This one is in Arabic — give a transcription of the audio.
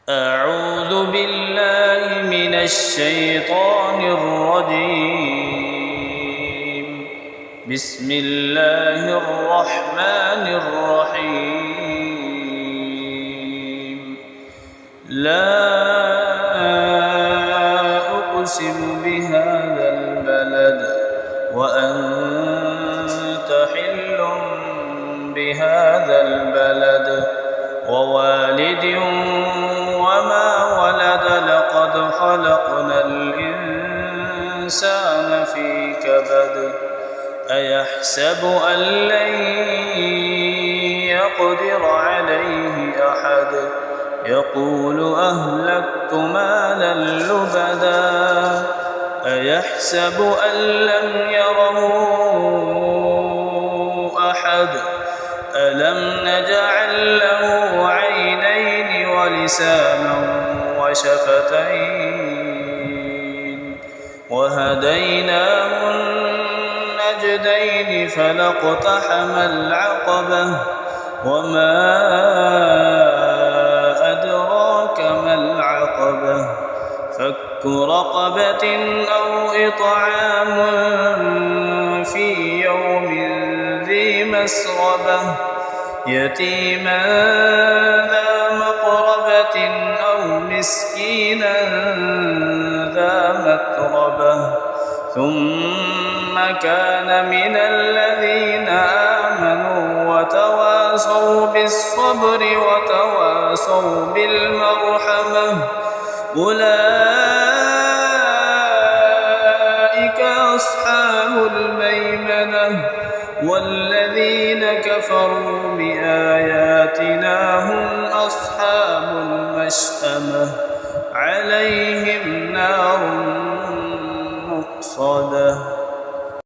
أعوذ بالله من الشيطان الرجيم. بسم الله الرحمن الرحيم. لا أقسم بهذا البلد وأنت حل بهذا البلد ووالد وما ولد لقد خلقنا الإنسان في كبد أيحسب أن لن يقدر عليه أحد يقول أهلكت مالا لبدا أيحسب أن لم يره أحد ألم نجعل له عينين ولسانا وشفتين وهديناه النجدين فلاقتحم العقبة وما أدراك ما العقبة فك رقبة أو إطعام في يوم ذي مسربة يتيما ذا مقربة أو مسكينا ذا متربة ثم كان من الذين آمنوا وتواصوا بالصبر وتواصوا بالمرحمة أولئك أصحاب الميمنة والذين كفروا بآياتنا هم أصحاب المشأمة عليهم نار مؤصدة.